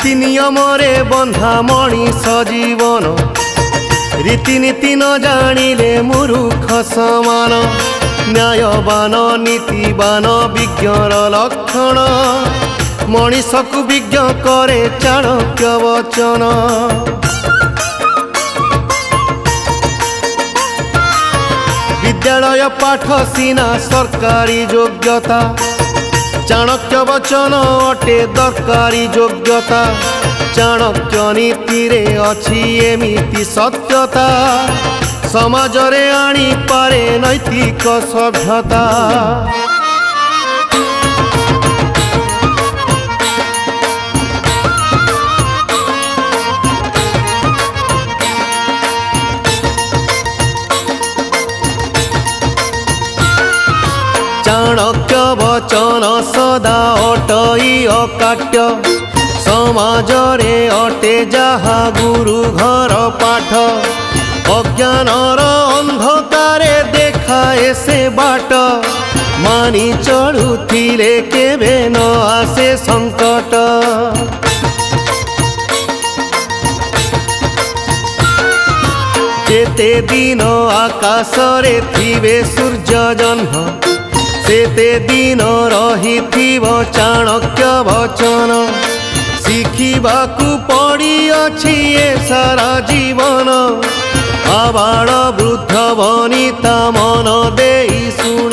रीति नियम रे बंधा मनीष जीवन रीतिनीति न जानिले मूर्ख समान न्यायवान नीतिवान विज्ञर लक्षण मनीष को विज्ञ करे चाणक्य वचन विद्यालय पाठ सीना सरकारी योग्यता चाणक्य वचन अटे दरकारी योग्यता चाणक्य नीति रे अछि एमिति सत्यता समाज रे आनी पारे नैतिक सभ्यता चाणक्य वचन सदा अटई अकाट्य समाज रे अटे जहा गुरु घर पाठ अज्ञानर अंधकारे देखाए से बाट मानी चढ़ुथिले केबे न आसे संकट जेते दिन आकाश रे थिबे सूर्य जन्म सेते दिन रहिथिब चाणक्य वचन शिखिबाकु पड़ी अछि ए सारा जीवन आबाल वृद्ध वनिता मन देई सुण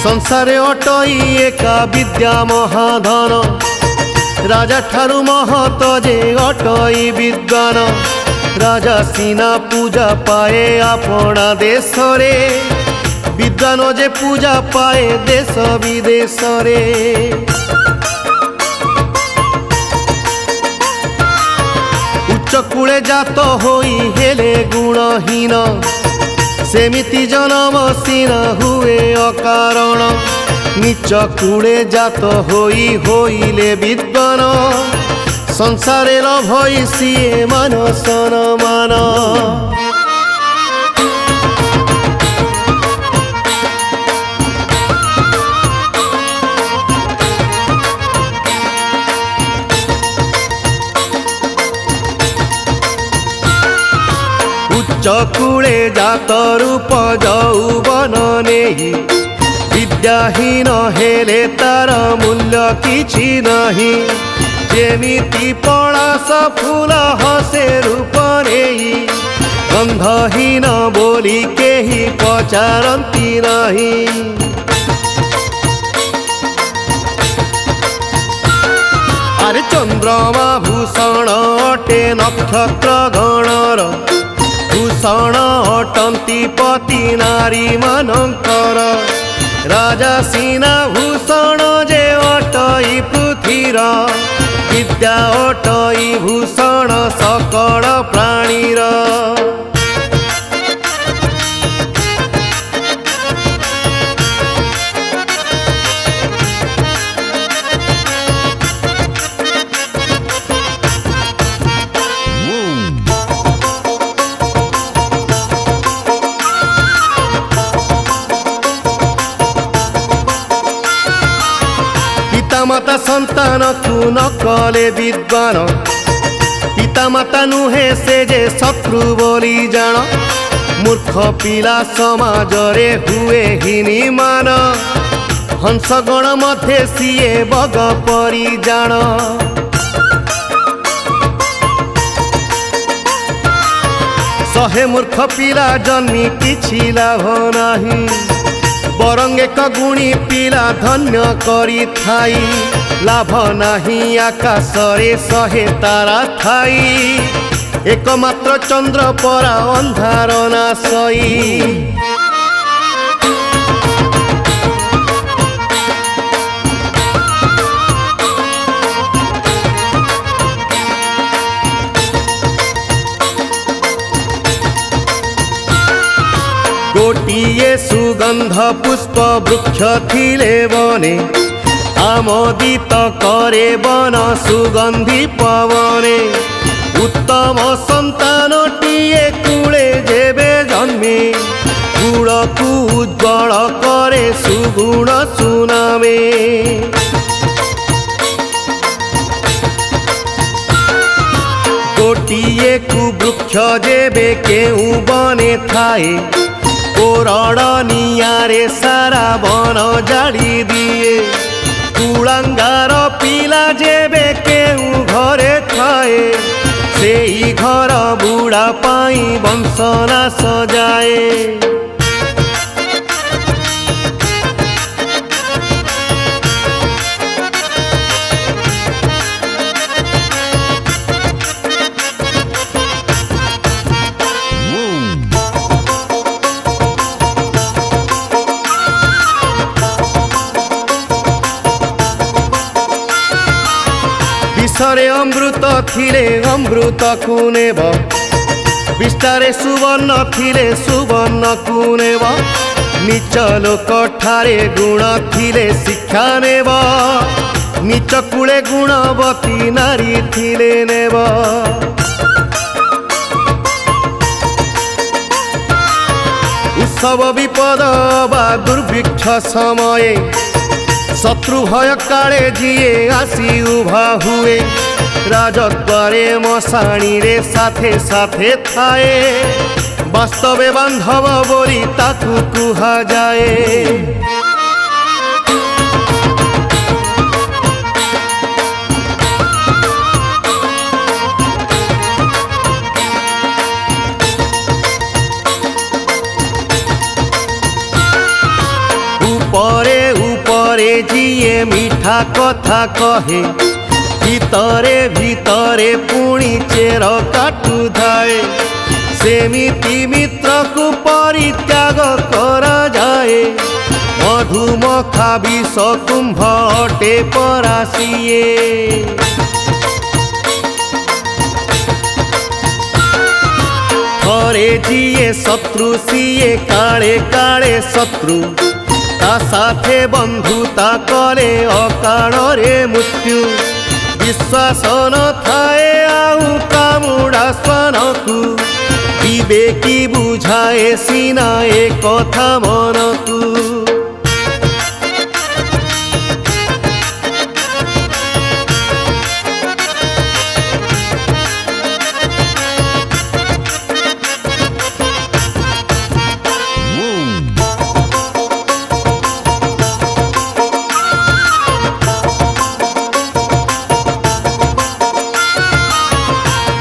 संसारे अटई एका विद्या महाधन राजा ठारू महत जे अटई विद्वान राजा सीना पूजा पाए आपणा देश रे विद्वान जे पूजा पाए देश विदेश रे उच्च कूले जात होई हेले गुणहीन सेमिति जन्म सीना हुए अकारण नीच कूड़े जात होई होइले विद्वान संसारे लभई सिए मान सनमान चकूले जात रूप यौवन नेही विद्याहीन हेले तार मूल्य किछि नहीं जेमिति पलाश फूल हसे रूप नेही गंधहीन बोली केही पचारंती नहीं अरे चंद्रमा भूषण अटे नक्षत्र गणर भूषण अटंती पति नारी मानकर राजा सीना भूषण जे अटई पृथ्वीर विद्या अटई भूषण सकल प्राणीर पितामाता संतान को न कले विद्वान पितामाता नुहे से जे शत्रु बोली जान मूर्ख पिला समाज रे हुए हिनी मान हंसगण मध्य सिए बग परी जान शहे मूर्ख पिला जन्मी किछि लाभ नाही बरंग एक गुणी पिला धन्य करी थाई लाभ नाही आकाश रे शहे तारा थाई एकमात्र चंद्र परा अंधार नासई गोटिए गंध पुष्प वृक्ष थिले बने आमोदित करे वन सुगंधी पवने उत्तम संतानटिए कूले जेबे जन्मे कूलकु उज्ज्वल करे सुगुण सुनामे गोटिए कुवृक्ष जेबे केउ बने थाए कोरड़ नियारे सारा वन जाड़ी दिए कुलांगार पिला जेबे केउ घरे थाए सेई घर बुढ़ा पाई वंशनाश जाए विषरे अमृत थिले अमृत को नेब विस्तारे सुवर्ण थिले सुवर्ण को नेब नीच लोक ठारे गुण थिले शिक्षा नेब नीच कूले गुणवती नारी थिले नेब उत्सव विपद बा दुर्भिक्ष समय शत्रु भय काले जिए आसी उभा हुए राजद्वारे मशाणी रे साथे साथे थाए वास्तवे बांधव बोली ताकू कुहा जाए ऊपरे ऊपरे जिए मीठा कथा कहे भीतरे भीतरे पुणी चेर काटू धाए सेमिति मित्र को परित्याग करा जाए मधुमखा विष कुंभ अटे परासिए थरे जिए शत्रु सीए काले काले शत्रु ता साथे बंधुता करे अकाल रे मृत्यु विश्वास न थाए आउ कामुड़ा स्वान को विवेकी बुझाए सीना ए कथा मन को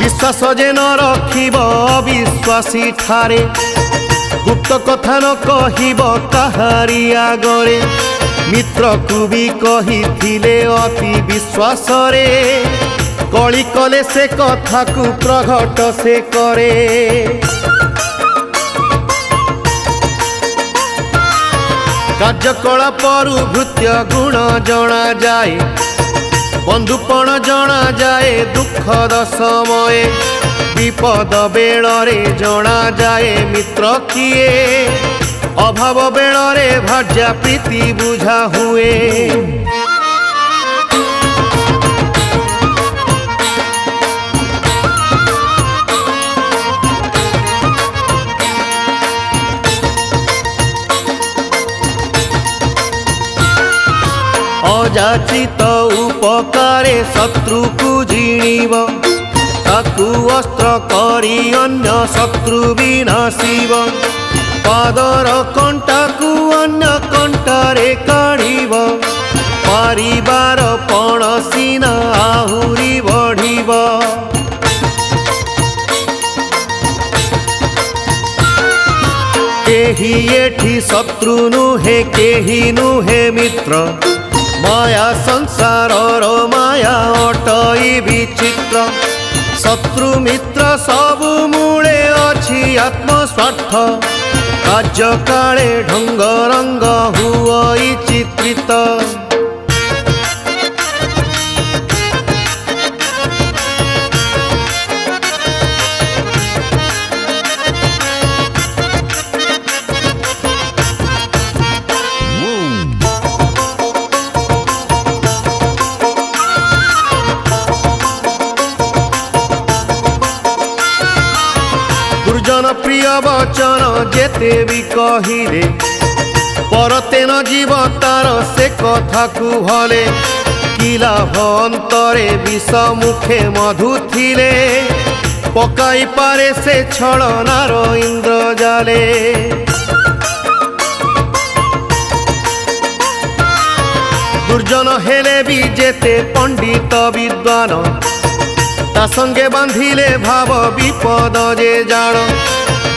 विश्वास जे न रखिब अविश्वासी ठारे गुप्त कथा न कहिब काहारी आगरे मित्र को भी कहिथिले अति विश्वास रे कली कले से कथा को प्रघट से करे कार्यकलापरु भृत्य गुण जना जाए बंधुपण जना जाए दुखद समय विपद बेଳରେ जना जाए मित्र किए अभाव बेଳରେ भार्या प्रीति बुझा हुए अयाचित उपकारे शत्रु को जिणीब ताकू अस्त्र करी अन्य शत्रु विनाशिब पादर कंटा को अन्य कंटारे काढ़ीब पारिबार पण सीना आहुरी बढ़ीब केही एठी शत्रु नुहे केही नुहे मित्र माया संसारर माया अटई विचित्र शत्रु मित्र सबु मूले अछि आत्मस्वार्थ कार्य काले ढंग रंग हुई चित्रित जेते भी कहिले परते न जीव तार से कथा को भले किला भंतरे विष मुखे मधु थिले पकाई पारे से छलनार इंद्रजाले दुर्जन हेले भी जेते पंडित विद्वान ता संगे बांधिले भाव विपद जे जान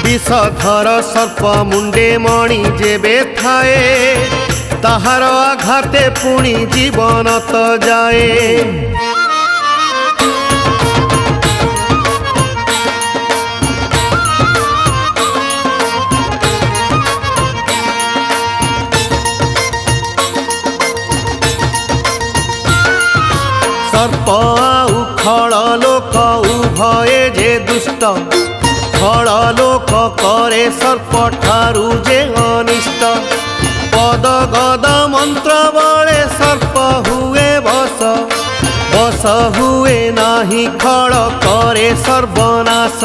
विषधर सर्प मुंडे मणि जेबे थाए ताहार आघाते पुणी जीवन तो जाए। सर्प आउ खल लोक उभये जे दुष्ट खल लोक करे सर्प ठारू जे अनिष्ट पद गद मंत्र बले सर्प हुए बस बस हुए नाही खल करे सर्वनाश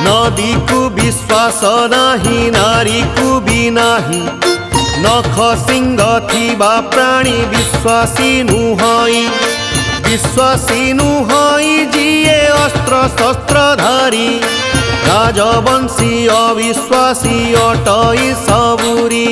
नदी को विश्वास नाही नारी को भी नाही नख सिंह थिबा प्राणी विश्वासी नुहई जिए अस्त्र शस्त्रधारी राजवंशी अविश्वासी अटई सबुरी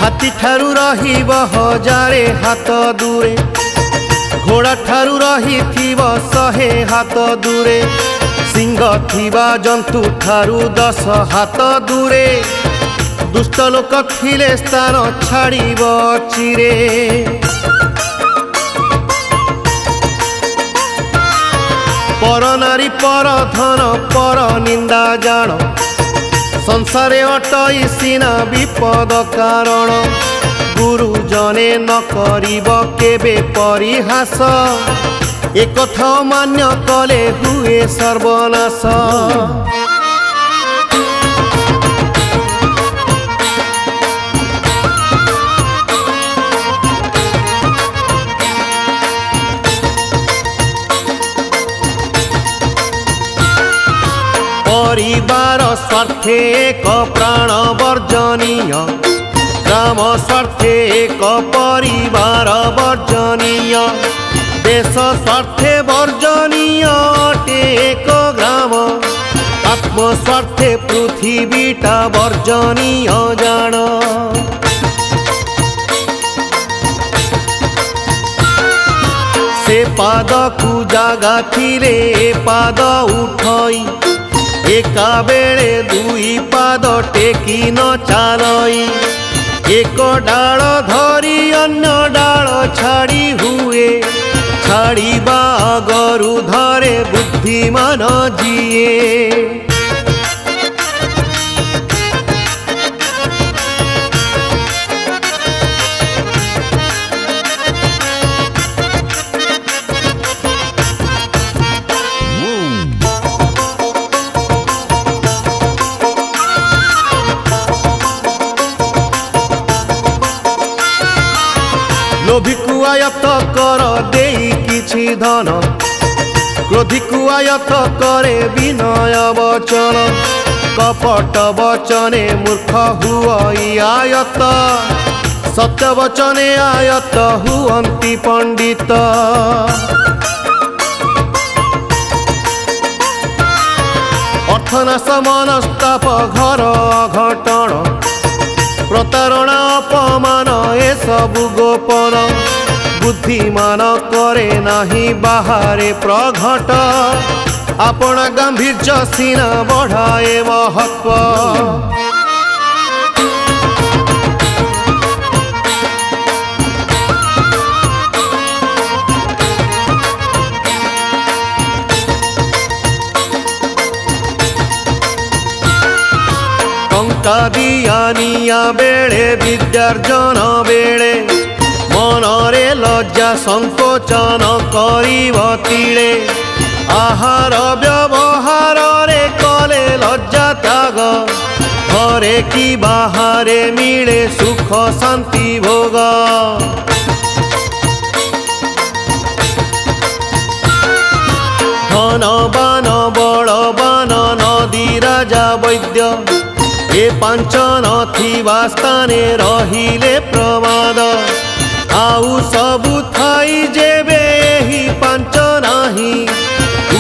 हाथी ठारू रहिब हजारे हाथ दूरे घोड़ा ठारू रही थिब 100 हाथ दूरे सिंह थिबा जंतु ठारू 10 हाथ दूरे दुष्ट लोक थिले स्थान छाड़िब चिरे पर नारी पर धन पर निंदा जान संसारे अटई सीना विपद कारण गुरुजने न करिब केबे परिहास एक कथा मान्य कले हुए सर्वनाश। परिवार स्वार्थे एक प्राण वर्जनीय ग्राम स्वार्थे एक परिवार वर्जनीय देश स्वार्थे वर्जनीय अटे एक ग्राम आत्म स्वार्थे पृथ्वीटा वर्जनीय जान। से पाद को जागा थिले पाद उठई एका बेले दुई पाद टेकी न चालई एक डाल धरी अन्य डाल छाड़ी हुए छाड़ीबा गरु धरे बुद्धिमान जिए। लोभी को आयत कर देई किछि धन क्रोधी को आयत करे विनय वचन कपट वचने मूर्ख हुई आयत सत्य वचने आयत हुअन्ति पंडित। अर्थनाश मनस्ताप घर अघटन प्रतारणा अपमान ए सबु गोपन बुद्धिमान करे नाही बाहरे प्रघट आपण गांभीर्य सीना बढ़ाए महत्व। ଟଙ୍କା ଦିଆ ନିଆ ବେଳେ ବିଦ୍ୟାର୍ଜନ ବେଳେ ମନରେ ଲଜ୍ଜା ସଂକୋଚନ କରିବ ତିଳେ ଆହାର ବ୍ୟବହାରରେ କଲେ ଲଜ୍ଜା ତ୍ୟାଗ ଘରେ କି ବାହାରେ ମିଳେ ସୁଖ ଶାନ୍ତି ଭୋଗ ଧନବାନ ବଳବାନ ନଦୀ ରାଜା ବୈଦ୍ୟ ଏ ପାଞ୍ଚ ନଥିବା ସ୍ଥାନେ ରହିଲେ ପ୍ରମାଦ ଆଉ ସବୁ ଥାଇ ଯେବେ ଏହି ପାଞ୍ଚ ନାହିଁ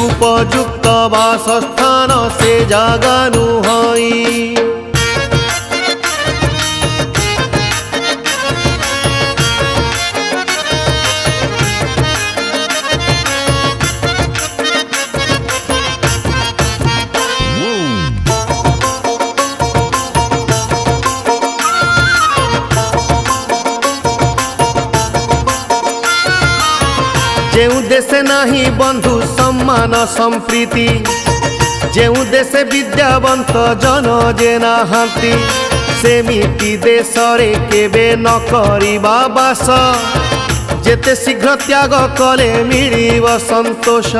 ଉପଯୁକ୍ତ ବାସସ୍ଥାନ ସେ ଜାଗା ନୁହଁଇ ଯେଉଁ ଦେଶେ ନାହିଁ ବନ୍ଧୁ ସମ୍ମାନ ସମ୍ପ୍ରୀତି ଯେଉଁ ଦେଶେ ବିଦ୍ୟାବନ୍ତ ଜନ ଯେ ନାହାନ୍ତି ସେମିତି ଦେଶରେ କେବେ ନ କରିବା ବାସ ଯେତେ ଶୀଘ୍ର ତ୍ୟାଗ କଲେ ମିଳିବ ସନ୍ତୋଷ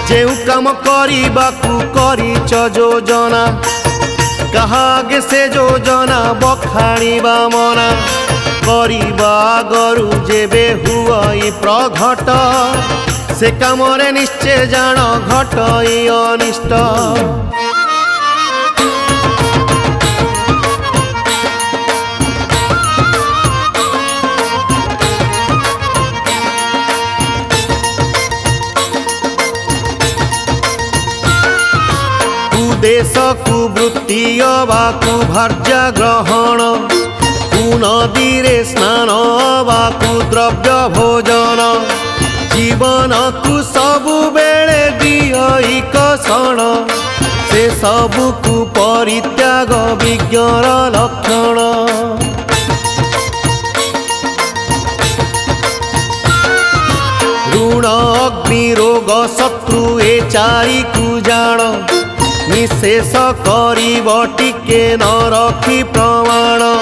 ଯେଉଁ କାମ କରିବାକୁ କରିଛ ଯୋଜନା କାହା ଆଗେ ସେ ଯୋଜନା ବଖାଣିବା ମନା କରିବା ଆଗରୁ ଯେବେ ହୁଅଇ ପ୍ରଘଟ ସେ କାମରେ ନିଶ୍ଚୟ ଜାଣ ଘଟଇ ଅନିଷ୍ଟ ଦେଶକୁ ବୃତ୍ତି ଅବାକୁ ଭାର୍ଯ୍ୟା ଗ୍ରହଣ ନଦୀରେ ସ୍ନାନ ଅବାକୁ ଦ୍ରବ୍ୟ ଭୋଜନ ଜୀବନକୁ ସବୁବେଳେ ଦିଅଇ କଷଣ ସେ ସବୁକୁ ପରିତ୍ୟାଗ ବିଜ୍ଞର ଲକ୍ଷଣ ଋଣ ଅଗ୍ନି ରୋଗ ଶତ୍ରୁ ଏ ଚାରିକୁ ଜାଣ ନିଶେଷ କରିବ ଟିକେ ନ ରଖି ପ୍ରମାଣ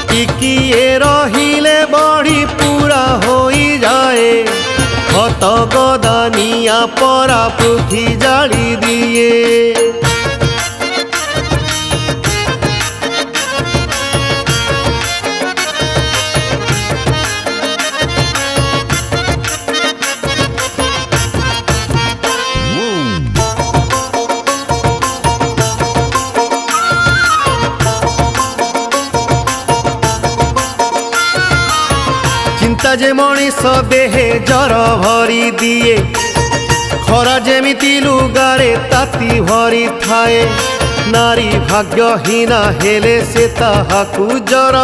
ଟିକିଏ ରହିଲେ ବଢ଼ି ପୁରା ହୋଇଯାଏ ଖତ ଗଦା ନିଆଁ ପରା ପୃଥି ଜାଳି ଦିଏ ଚିନ୍ତା ଯେ ମଣିଷ ଦେହେ ଜର ଭରି ଦିଏ ଖରା ଯେମିତି ଲୁଗାରେ ତାତି ଭରି ଥାଏ ନାରୀ ଭାଗ୍ୟହୀନା ହେଲେ ସେ ତାହାକୁ ଜର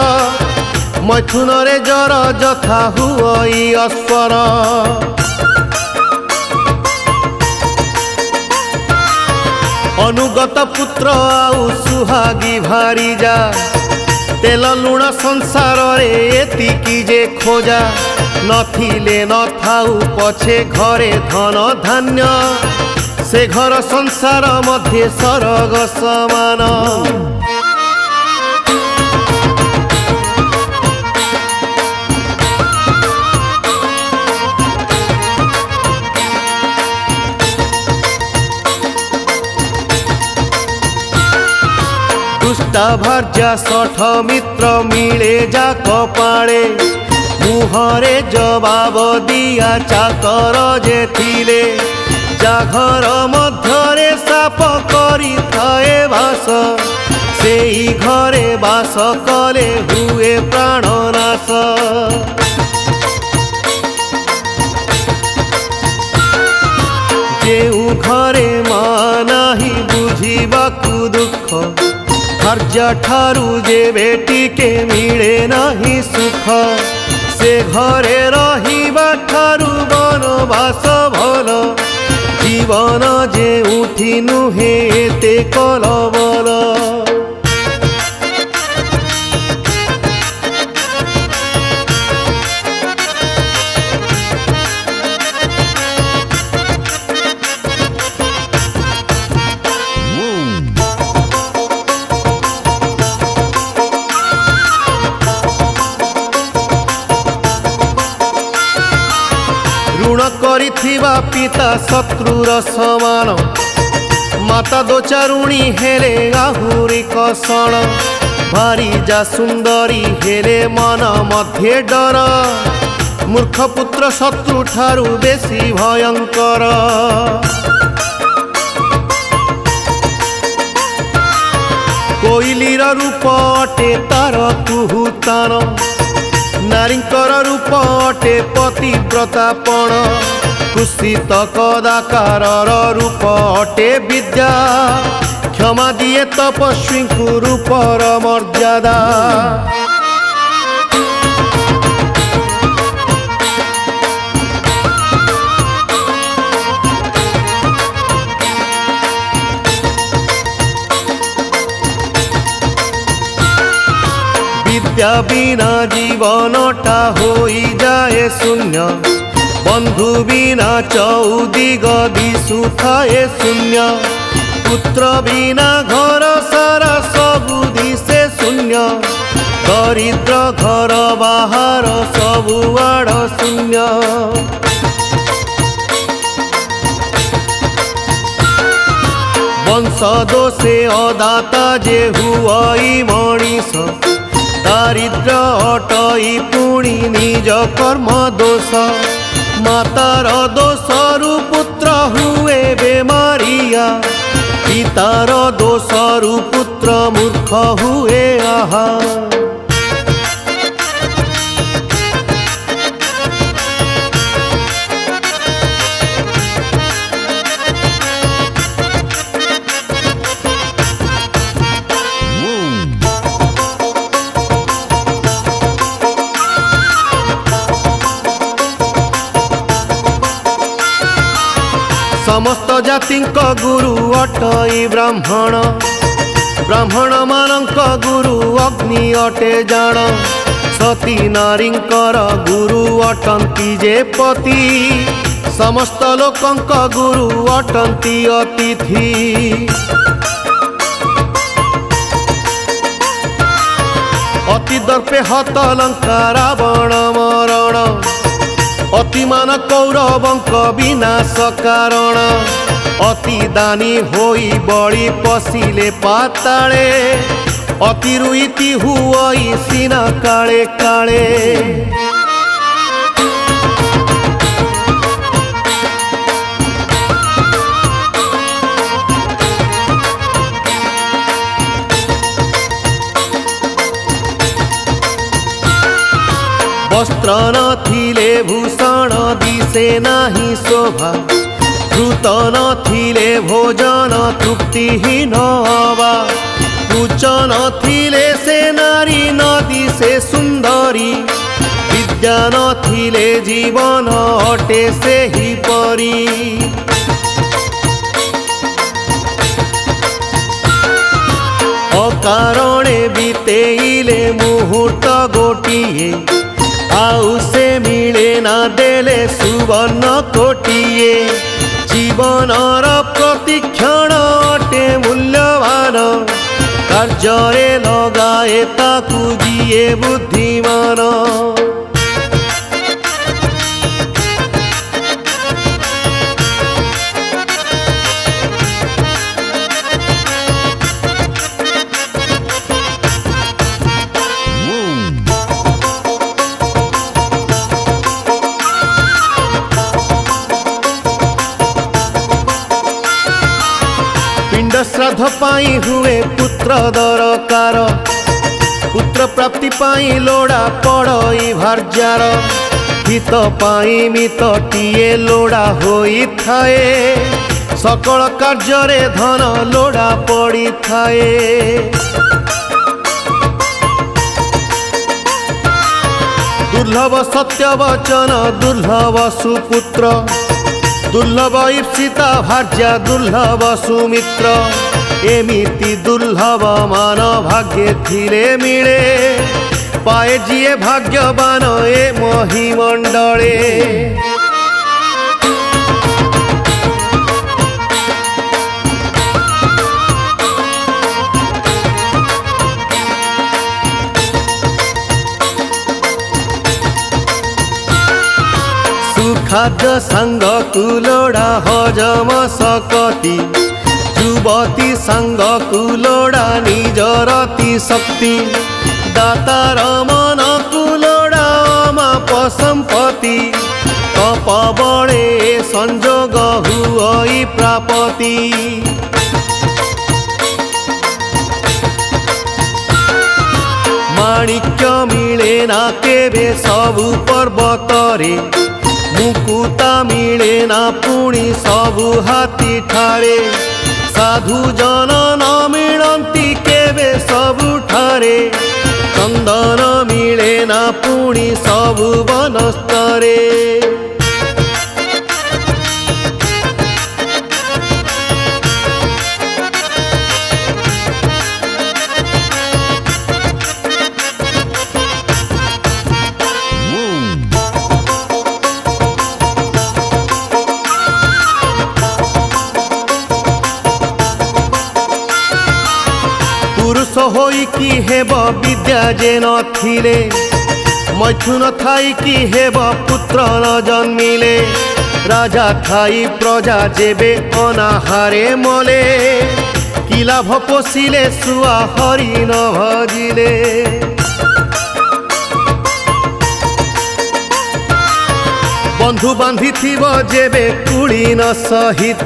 ମୈଥୁନରେ ଜର ଯଥା ହୁଅଇ ଅସ୍ୱର ଅନୁଗତ ପୁତ୍ର ଆଉ ସୁହାଗୀ ଭାରି ଯା ତେଲ ଲୁଣ ସଂସାରରେ ଏତିକି ଯେ ଖୋଜା ନଥିଲେ ନଥାଉ ପଛେ ଘରେ ଧନ ଧାନ୍ୟ ସେ ଘର ସଂସାର ମଧ୍ୟ ସରଗ ସମାନ ଦୁଷ୍ଟା ଭାର୍ଯ୍ୟା ଶଠ ମିତ୍ର ମିଳେ ଯା କପାଳେ ମୁହଁରେ ଜବାବ ଦିଆ ଚାକର ଯେ ଥିଲେ ଯା ଘର ମଧ୍ୟରେ ସାପ କରିଥାଏ ବାସ ସେଇ ଘରେ ବାସ କଲେ ହୁଏ ପ୍ରାଣନାଶ ଯେଉଁ ଘରେ ମା ନାହିଁ ବୁଝିବାକୁ ଦୁଃଖ ଭାର୍ଯ୍ୟା ଠାରୁ ଯେବେ ଟିକେ ମିଳେ ନାହିଁ ସୁଖ ସେ ଘରେ ରହିବା ଠାରୁ ବନବାସ ଭଲ ଜୀବନ ଯେଉଁଠି ନୁହେଁ ଏତେ କଲବଲ କରିଥିବା ପିତା ଶତ୍ରୁର ସମାନ। ମାତା ଦୋଚାରୁଣୀ ହେଲେ ଆହୁରି କଷଣ। ଭାରି ଯା ସୁନ୍ଦରୀ ହେଲେ ମନ ମଧ୍ୟେ ଡର। ମୂର୍ଖ ପୁତ୍ର ଶତ୍ରୁ ଠାରୁ ବେଶୀ ଭୟଙ୍କର। କୋଇଲିର ରୂପ ଅଟେ ତାର କୁହୁତାନ। ନାରୀଙ୍କର ରୂପ ଅଟେ ପତିବ୍ରତାପଣ। କୁସିତ କଦାକାରର ରୂପ ଅଟେ ବିଦ୍ୟା। କ୍ଷମା ଦିଏ ତପସ୍ୱୀଙ୍କୁ ରୂପର ମର୍ଯ୍ୟାଦା। विद्या बिना जीवनटा होई जाए शून्य। बंधु बिना चौदिग दिशुथाए शून्य। पुत्र बिना घर सारा सबु दिशे शून्य। दरिद्र घर बाहर सबुआड़ शून्य। वंश दोषे अदाता जे हुई मणिष। दारिद्र अटई पुणी निज कर्म दोष। मातार दोषरु पुत्र हुए बेमारिया। पितार दोषरु पुत्र मूर्ख हुए आहा। समस्त जातिंक गुरु अटई ब्राह्मण। ब्राह्मण मानंक गुरु अग्नि अटे जान। सती नारींकर गुरु अटंती जे पति। समस्त लोकंक गुरु अटंती अतिथि। अति दर्पे हत लंका रावण मरण। अतिमान कौरवंक विनाश कारण। अति दानी होई बळी पशिले पाताळे। अति रुइति हुई सीना काळे काळे। वस्त्र नथिले भूषण दिशे नाही शोभा। धृत नथिले भोजन तृप्तिहीन हवा। उच्च नथिले से नारी न दिशे सुंदरी। विद्या नथिले जीवन अटे से ही परी। अकारणे बीतेइले मुहूर्त गोटिए। आउ से मिले ना देले सुवर्ण कोटिए। जीवनर प्रतिक्षण अटे मूल्यवान। कार्य लगाए ताकू जिए बुद्धिमान। श्राद्ध पाई हुए पुत्र दरकार। पुत्र प्राप्ति पाई लोड़ा पड़ई भार्जार। हित पाई मितटिए लोड़ा होई थाए। सकल कार्य धन लोड़ा पड़ी थाए। दुर्लभ सत्य वचन दुर्लभ सुपुत्र। दुर्लभ ईप्सिता भार्या दुर्लभ सुमित्र। एमिति दुर्लभ मान भाग्ये थिले मिले। पाए जिए भाग्यवान ए महिमंडले। सुख खाद्य सांग कुलोड़ा हजम सकती युवती सांग कुलोड़ा निजरती शक्ति दातार मन कुलोड़ा अमाप संपत्ति तप बड़े संजोग हुई प्रापति माणिक्य मिले ना केबे सबु पर्वतरे मुकुता मिले ना पुणी सबु हाथी ठारे साधु जन न मिलती केबे सबु ठारे चंदन मिले ना पुणी सबु वनस्तरे पुरुष होई कि हेब विद्या जे नथिले मैथुन थाई कि हेब पुत्र न जन्मिले राजा थाई प्रजा जेबे अनाहारे मले कि लाभ पोषिले सुआ हरि न भजिले बंधु बांधी थिब जेबे कुड़ी न सहित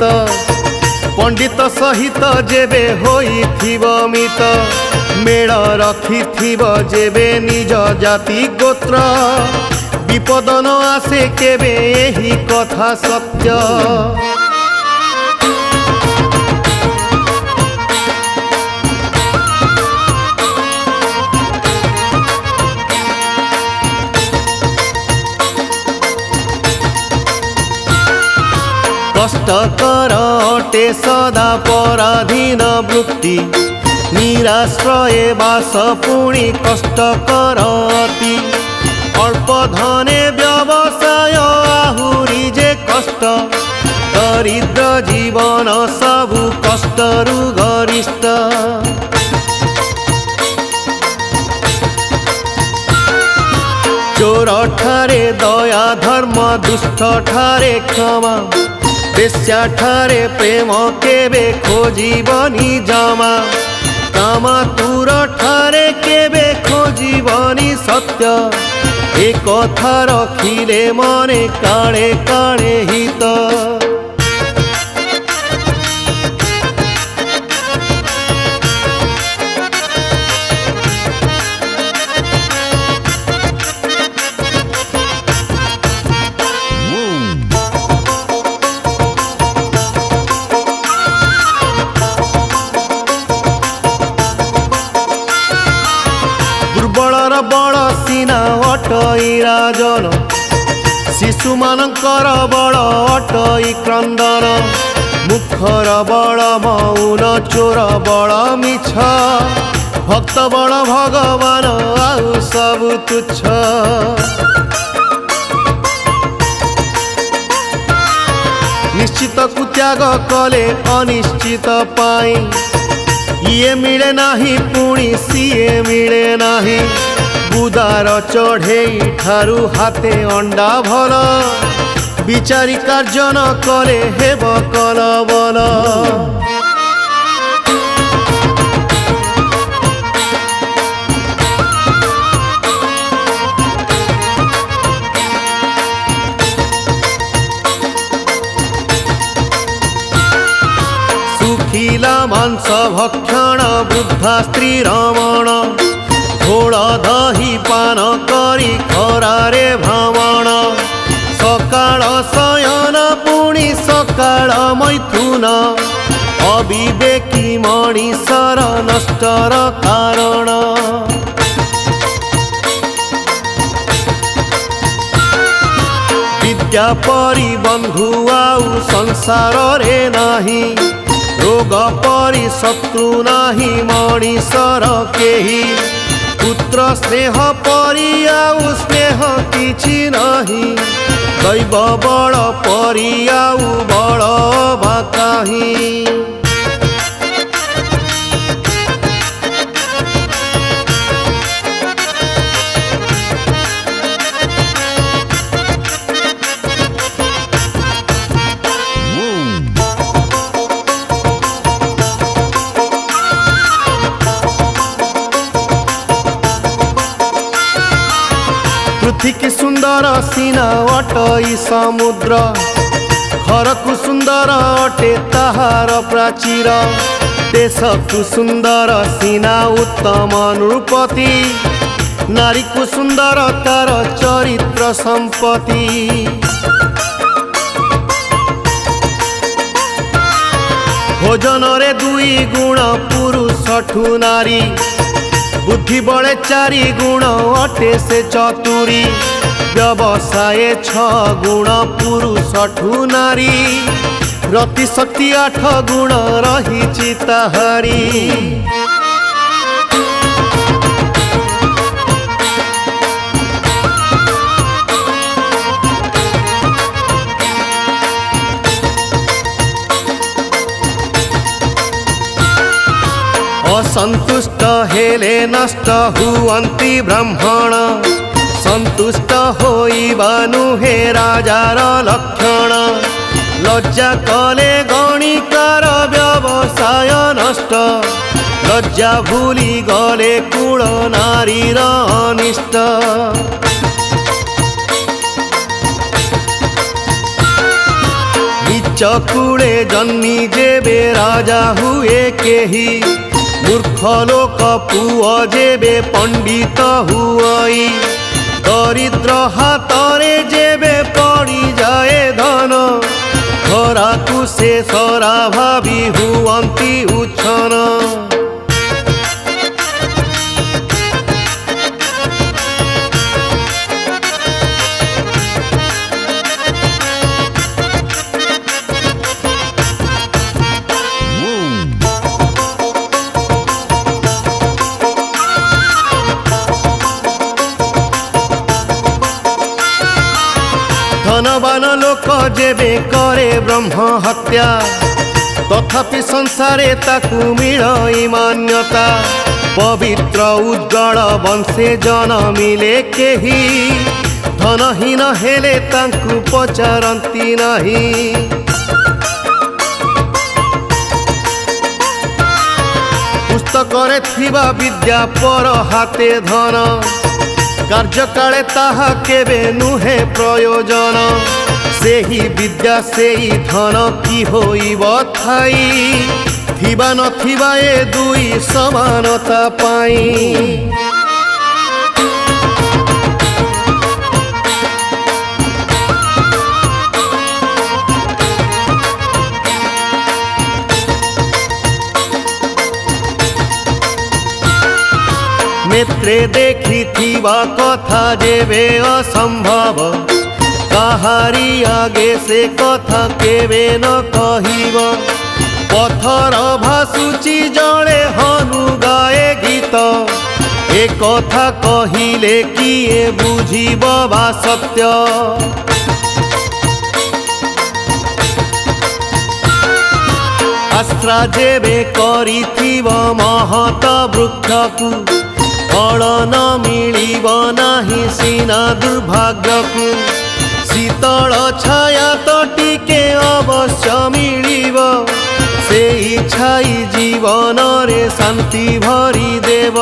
पंडित सहित जेबे होई थिब मित मेल रखी थिब जेबे निज जाति गोत्र विपद न आसे केबे एही कथा सत्य कष्टकर अटे सदा पराधीन वृत्ति निराश्रये बास पुणी कष्टकर अति अल्प धने व्यवसाय आहुरी जे कष्ट दरिद्र जीवन सबु कष्टरु गरिष्ठ चोर ठारे दया धर्म दुष्ट ठारे क्षमा बेश्या ठारे प्रेम केबे खोजिबनी जमा कामा तुर ठारे केबे खोजिबनी सत्य ए कथा रखिले मने काले काले हित दुर्बलर बड़ सीना अटई राजन शिशु मानकर बड़ अटई क्रंदन मुखर बड़ मौन चोर बड़ मिछ भक्त बड़ भगवान आउ सब तुच्छ निश्चित को त्याग कले अनिश्चित पाई ये मिले नाही पुणी सीए मिले नाही बुदार चढ़ेई ठारू हाथे अंडा भल विचारी कार्य न कले हेब कल बल सुखिला मांस भक्षण वृद्धा स्त्री रमण घोड़ दही पान करी खरारे भ्रमण सकाळ शयन पुणी सकाळ मैथुन अविवेकी मणिषर नष्टर कारण विद्या परी बंधु आउ संसार रे नाही रोग परी शत्रु नाही मणिषर केही पुत्र स्नेह परी आउ स्नेह किछि नाही दैव बल परी आउ बल बा काहीं सुंदर सीना अटई समुद्र घरकु सुंदर अटे ताहार प्राचीर देशकु सुंदर सीना उत्तम नृपति नारी को सुंदर तार चरित्र संपत्ति भोजन रे दुई गुण पुरुषठु नारी बुद्धि बड़े चारि गुण अटे से चतुरी व्यवसाय 6 गुण पुरुषठु नारी रति शक्ति 8 गुण रही ताहारी असंतुष्ट हेले नष्ट हुअन्ति ब्राह्मण संतुष्ट होइबा नुहे राजार लक्षण लज्जा कले गणिकार व्यवसाय नष्ट लज्जा भूली गले कुल नारीर अनिष्ट नीच कूड़े जन्मी जेबे राजा हुए केही मूर्ख लोक पुओ जेबे पंडित हुई दरिद्र हाथरे जेबे पड़ी जाए धन खराकु से सरा भावी हुअन्ति उच्छन धनवान लोक जेबे करे ब्रह्म हत्या तथापि संसारे ताकू मिलई मान्यता पवित्र उज्जवल वंशे जनमिले केही धनहीन हेले तांकू पचारंती नहीं पुस्तकरे थिबा विद्या पर हाथे धन कार्यकाले ताहा केबे नुहे प्रयोजन सेही विद्या सेही धन की होइब थाई थिबा नथिबा ए दुई समानता पाई नेत्रे देखी थिबा कथा जेबे असंभव काहारी आगे से कथा केबे न कहिब पथर भासुची जड़े हनु गाए गीत ए कथा कहिले किए बुझिब बा सत्य आश्रा जेबे करिथिब महत वृक्षकु फल न मिलिब नाही सीना दुर्भाग्यकु शीतल छाया तो टिके अवश्य मिलिब सेई छाई जीवन रे शांति भरी देव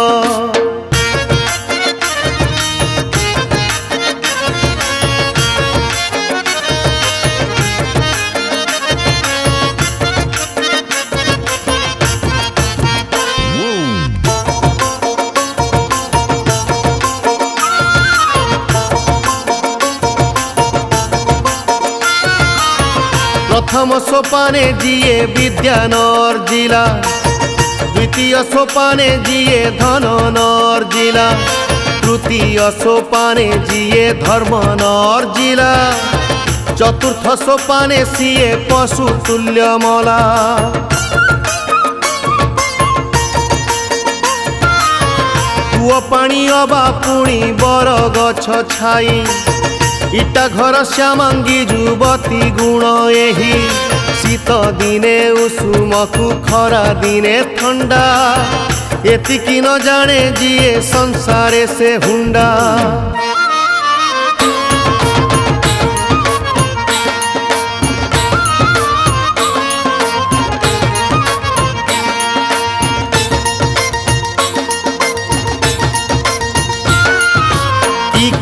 प्रथम सोपाने जिए विद्या नर्जिला द्वितीय सोपाने जिए धन नर्जिला तृतीय सोपाने जिए धर्म नर्जिला चतुर्थ सोपाने सिए पशु तुल्य मला कूଅ पानी अबा पुणी बर गछ छाई इटा घर श्यामांगी युवती गुण एही शीत दिने उषुमकु खरा दिने ठंडा एतिकी न जाने जिए संसारे से हुंडा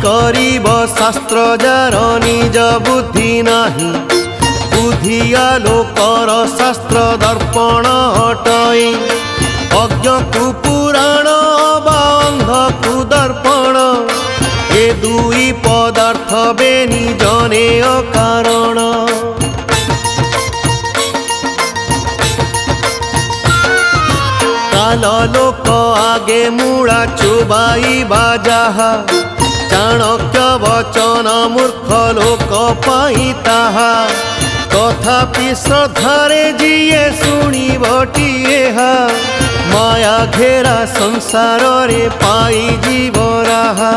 करीब शास्त्र जार निज बुद्धि नाही बुद्धिया लोकर शास्त्र दर्पण हटई अज्ञ कु पुराण बा अंध कु दर्पण ए दुई पदार्थ बेनी जने अकारण काल लोक आगे मूळा चुबाई बाजाहा चाणक्य वचन मूर्ख लोक पाई ताहा तथापि श्रद्धारे जिए शुणिबटिए माया घेरा संसार रे पाई जीव राहा।